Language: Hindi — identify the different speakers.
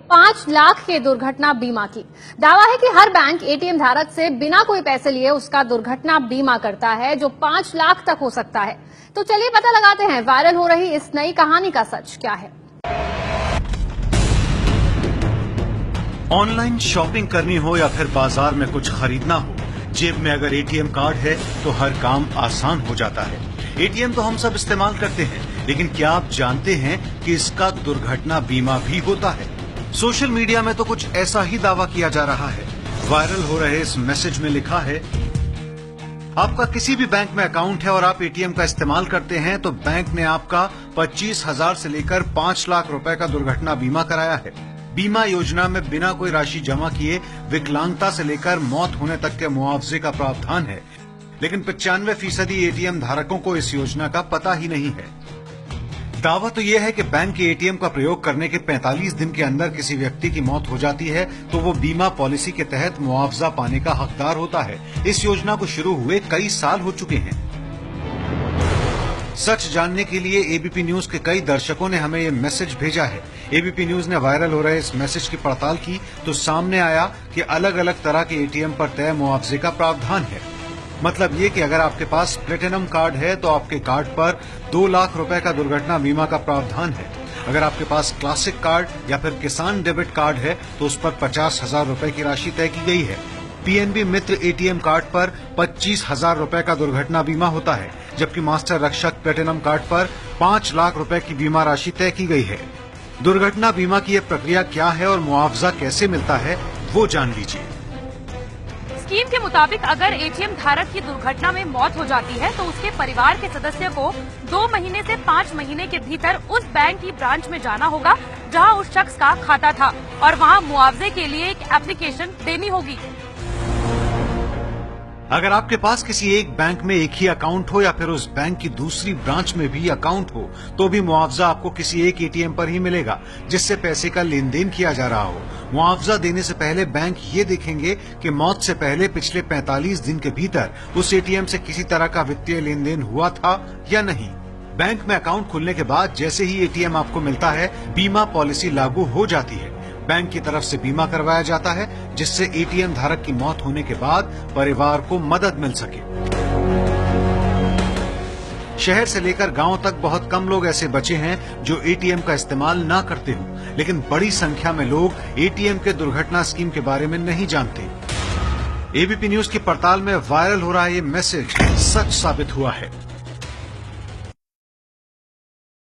Speaker 1: 5 लाख के दुर्घटना बीमा की। दावा है कि हर बैंक एटीएम धारक से बिना कोई पैसे लिए उसका दुर्घटना बीमा करता है, जो 5 लाख तक हो सकता है। तो चलिए पता लगाते हैं वायरल हो रही इस नई कहानी का सच क्या है।
Speaker 2: ऑनलाइन शॉपिंग करनी हो या फिर बाजार में कुछ खरीदना हो, जेब में अगर एटीएम कार्ड है तो हर काम आसान हो जाता है। एटीएम तो हम सब इस्तेमाल करते हैं, लेकिन क्या आप जानते हैं कि इसका दुर्घटना बीमा भी होता है? सोशल मीडिया में तो कुछ ऐसा ही दावा किया जा रहा है। वायरल हो रहे इस मैसेज में लिखा है, आपका किसी भी बैंक में अकाउंट है और आप एटीएम का इस्तेमाल करते हैं तो बैंक ने आपका 25,000 से लेकर 5 लाख रुपए का दुर्घटना बीमा कराया है। बीमा योजना में बिना कोई राशि जमा किए विकलांगता से लेकर मौत होने तक के मुआवजे का प्रावधान है, लेकिन 95% एटीएम धारकों को इस योजना का पता ही नहीं है। दावा तो यह है कि बैंक के एटीएम का प्रयोग करने के 45 दिन के अंदर किसी व्यक्ति की मौत हो जाती है तो वो बीमा पॉलिसी के तहत मुआवजा पाने का हकदार होता है। इस योजना को शुरू हुए कई साल हो चुके हैं। सच जानने के लिए एबीपी न्यूज के कई दर्शकों ने हमें ये मैसेज भेजा है। एबीपी न्यूज ने वायरल हो रहे इस मैसेज की पड़ताल की तो सामने आया कि अलग अलग तरह के एटीएम पर तय मुआवजे का प्रावधान है। मतलब ये कि अगर आपके पास प्लेटिनम कार्ड है तो आपके कार्ड पर 2 लाख रुपए का दुर्घटना बीमा का प्रावधान है। अगर आपके पास क्लासिक कार्ड या फिर किसान डेबिट कार्ड है तो उस पर 50,000 रुपए की राशि तय की गई है। पीएनबी मित्र एटीएम कार्ड पर 25,000 रुपए का दुर्घटना बीमा होता है, जबकि मास्टर रक्षक प्लेटिनम कार्ड पर 5 लाख रुपए की बीमा राशि तय की गई है। दुर्घटना बीमा की यह प्रक्रिया क्या है और मुआवजा कैसे मिलता है, वो जान लीजिए।
Speaker 3: स्कीम के मुताबिक अगर एटीएम धारक की दुर्घटना में मौत हो जाती है तो उसके परिवार के सदस्य को 2 महीने से 5 महीने के भीतर उस बैंक की ब्रांच में जाना होगा जहां उस शख्स का खाता था और वहां मुआवजे के लिए एक एप्लीकेशन देनी होगी।
Speaker 2: अगर आपके पास किसी एक बैंक में एक ही अकाउंट हो या फिर उस बैंक की दूसरी ब्रांच में भी अकाउंट हो तो भी मुआवजा आपको किसी एक एटीएम पर ही मिलेगा जिससे पैसे का लेन देन किया जा रहा हो। मुआवजा देने से पहले बैंक ये देखेंगे कि मौत से पहले पिछले 45 दिन के भीतर उस एटीएम से किसी तरह का वित्तीय लेन देन हुआ था या नहीं। बैंक में अकाउंट खुलने के बाद जैसे ही एटीएम आपको मिलता है, बीमा पॉलिसी लागू हो जाती है। बैंक की तरफ से बीमा करवाया जाता है जिससे एटीएम धारक की मौत होने के बाद परिवार को मदद मिल सके। शहर से लेकर गांव तक बहुत कम लोग ऐसे बचे हैं जो एटीएम का इस्तेमाल ना करते हों, लेकिन बड़ी संख्या में लोग एटीएम के दुर्घटना स्कीम के बारे में नहीं जानते। एबीपी न्यूज की पड़ताल में वायरल हो रहा ये मैसेज सच साबित हुआ है।